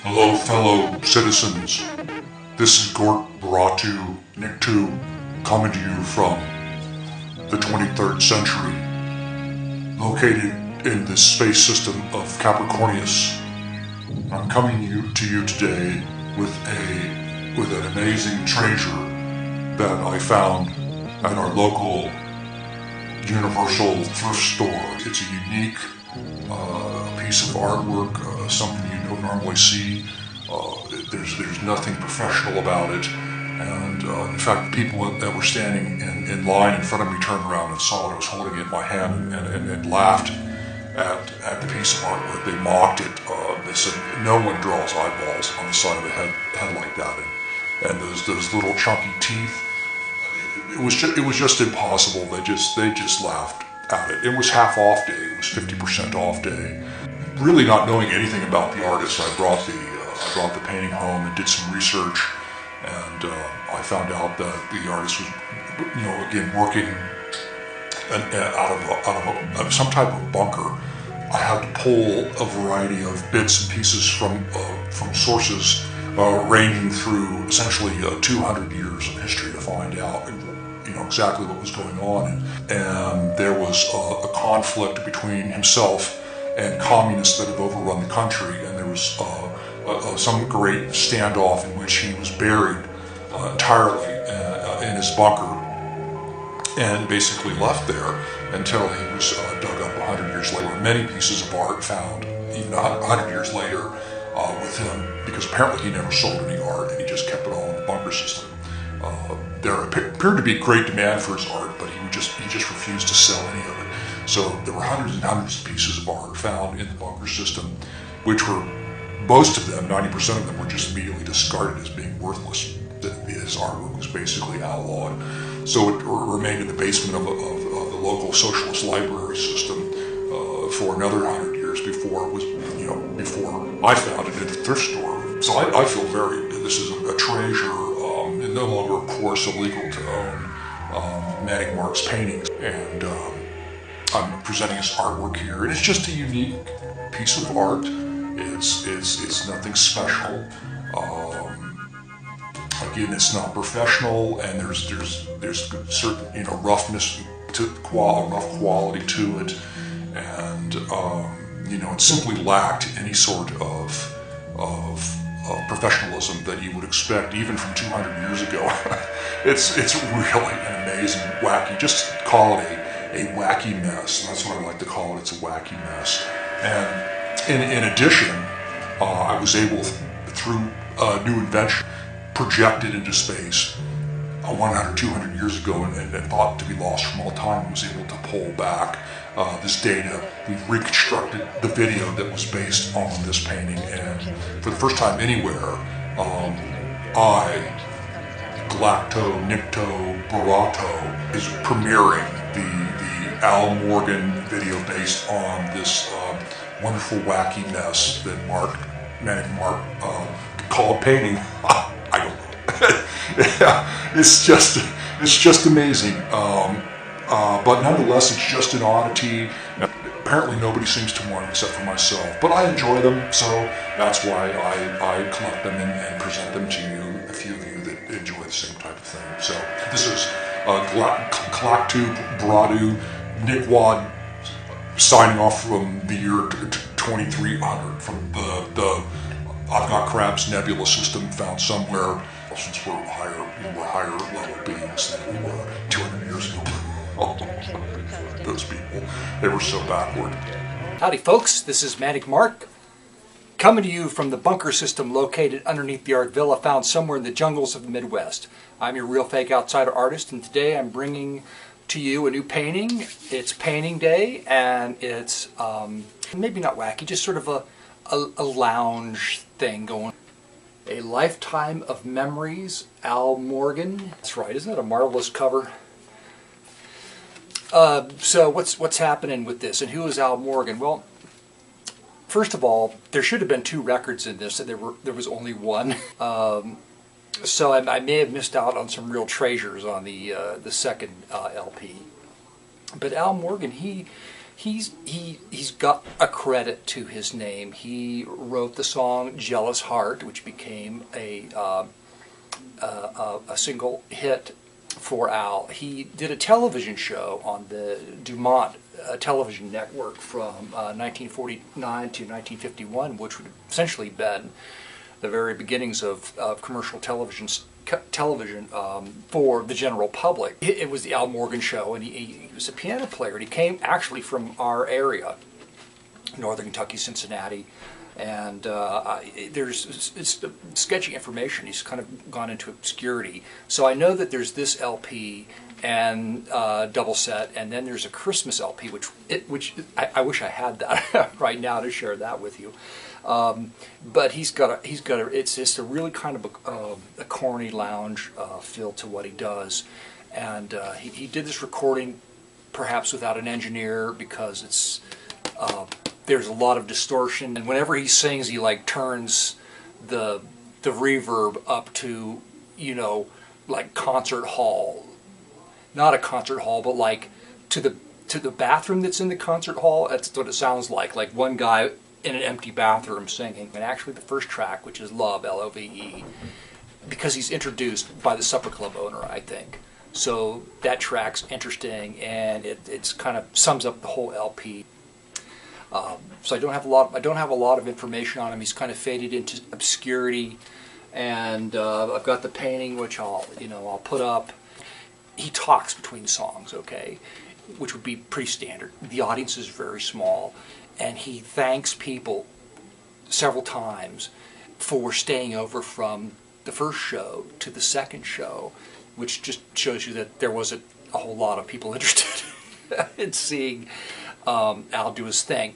Hello, fellow citizens. This is Gort Baratu, Nick 2, coming to you from the 23rd century, located in the space system of Capricornius. I'm coming to you today with an amazing treasure that I found at our local universal thrift store. It's a unique piece of artwork, something you don't normally see. There's nothing professional about it, and in fact, the people that were standing in line in front of me turned around and saw that I was holding it in my hand and laughed at the piece of artwork. They mocked it. They said, "No one draws eyeballs on the side of a head like that," and those little chunky teeth. It was just impossible. They just laughed at it. It was half off day. It was 50% off day. Really not knowing anything about the artist, I brought the painting home and did some research, and I found out that the artist was, again working out of some type of bunker. I had to pull a variety of bits and pieces from sources ranging through essentially 200 years of history to find out exactly what was going on. And there was a conflict between himself and communists that have overrun the country, and there was some great standoff in which he was buried entirely in his bunker and basically left there until he was dug up 100 years later. Many pieces of art found even 100 years later with him, because apparently he never sold any art and he just kept it all in the bunker system. There appeared to be great demand for his art, but he just refused to sell any of it. So there were hundreds and hundreds of pieces of art found in the bunker system, which were, most of them, 90% of them, were just immediately discarded as being worthless. His artwork was basically outlawed. So it remained in the basement of the local socialist library system for another 100 years before it was, before I found it at the thrift store. So I feel this is a treasure. And no longer, of course, illegal to own Manic Mark's paintings. And I'm presenting his artwork here, and it's just a unique piece of art. It's nothing special. Again, it's not professional, and there's certain roughness rough quality to it, and it simply lacked any sort of professionalism that you would expect even from 200 years ago. It's really an amazing, wacky, just call it a wacky mess. That's what I like to call it. It's a wacky mess. And in addition, I was able, through a new invention, projected into space 100, 200 years ago and thought to be lost from all time, was able to pull back this data. We've reconstructed the video that was based on this painting, and for the first time anywhere, Galacto Nicto Barato is premiering the Al Morgan video based on this wonderful wacky mess that Manic Mark called painting. I don't know. Yeah, it's just amazing. But nonetheless, it's just an oddity. Apparently nobody seems to want it except for myself. But I enjoy them, so that's why I collect them and present them to you, a few of you that enjoy the same type of thing. So this is Galactu Baradu Nick Wad signing off from the year 2300 from the I've Got Crabs Nebula system found somewhere, since we're higher level beings than we were 200 years ago. Those people, they were so backward. Howdy folks, this is Manic Mark, coming to you from the bunker system located underneath the art villa found somewhere in the jungles of the Midwest. I'm your real fake outsider artist, and today I'm bringing to you a new painting. It's painting day, and it's maybe not wacky, just sort of a lounge thing going. A Lifetime of Memories, Al Morgan. That's right, isn't that a marvelous cover? So what's happening with this, and who is Al Morgan? Well, first of all, there should have been 2 records in this, and there was only one. So I may have missed out on some real treasures on the second LP. But Al Morgan, he He's got a credit to his name. He wrote the song "Jealous Heart," which became a single hit for Al. He did a television show on the Dumont television network from 1949 to 1951, which would essentially been the very beginnings of commercial television for the general public. It was the Al Morgan Show, and he was a piano player. And he came actually from our area, Northern Kentucky, Cincinnati. And it's sketchy information. He's kind of gone into obscurity. So I know that there's this LP and double set, and then there's a Christmas LP, which I wish I had that right now to share that with you. But it's just a really kind of a corny lounge feel to what he does, and he did this recording perhaps without an engineer because there's a lot of distortion, and whenever he sings, he like turns the reverb up to, like concert hall, not a concert hall, but like to the bathroom that's in the concert hall. That's what it sounds like one guy in an empty bathroom singing. And actually the first track, which is Love, Love, because he's introduced by the supper club owner, I think. So that track's interesting, and it's kind of sums up the whole LP. So I don't have a lot of information on him. He's kind of faded into obscurity, and I've got the painting, which I'll put up. He talks between songs, okay, which would be pretty standard. The audience is very small, and he thanks people several times for staying over from the first show to the second show, which just shows you that there wasn't a whole lot of people interested in seeing Al do his thing.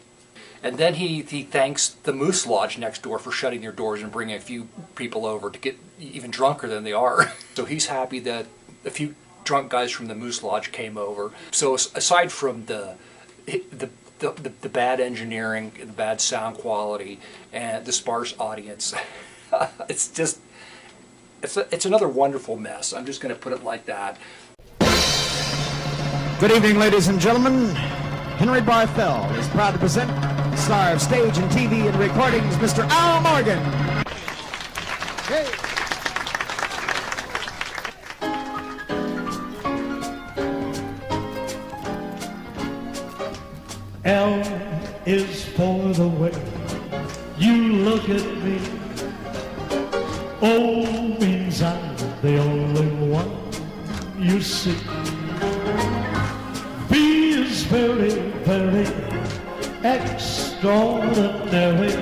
And then he thanks the Moose Lodge next door for shutting their doors and bringing a few people over to get even drunker than they are. So he's happy that a few drunk guys from the Moose Lodge came over. So aside from the bad engineering, the bad sound quality, and the sparse audience, it's another wonderful mess. I'm just going to put it like that. Good evening, ladies and gentlemen. Henry Barthel is proud to present the star of stage and TV and recordings, Mr. Al Morgan. Hey. L is for the way you look at me. O means I'm the only one you see. B is very, very extraordinary.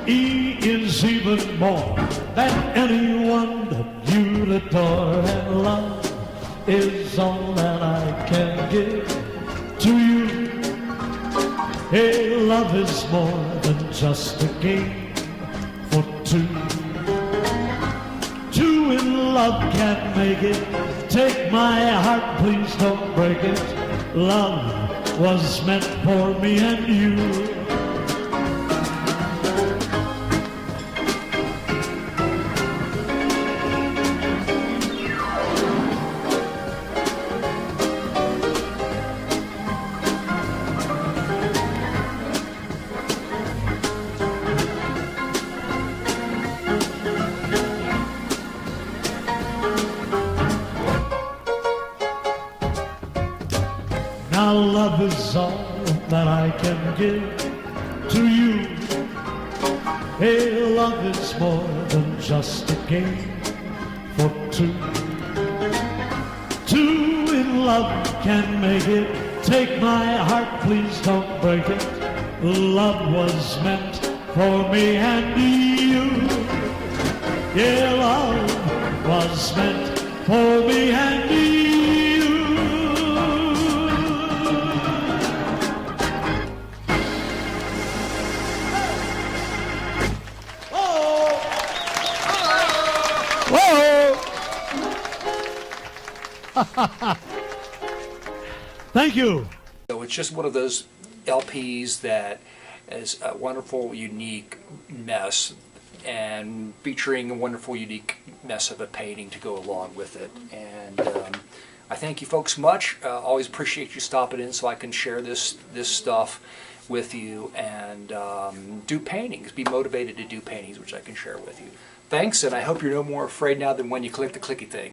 E is even more than anyone that you'd adore. And love is all that I can give to you. Hey, love is more than just a game for two. Two in love can't make it. Take my heart, please don't break it. Love was meant for me and you. Now love is all that I can give to you. Hey, love is more than just a game for two. Two in love can make it. Take my heart, please don't break it. Love was meant for me and you. Yeah, love was meant for me and you. Thank you. So it's just one of those LPs that is a wonderful, unique mess, and featuring a wonderful, unique mess of a painting to go along with it. And I thank you folks much. Always appreciate you stopping in so I can share this stuff with you and do paintings, be motivated to do paintings, which I can share with you. Thanks, and I hope you're no more afraid now than when you click the clicky thing.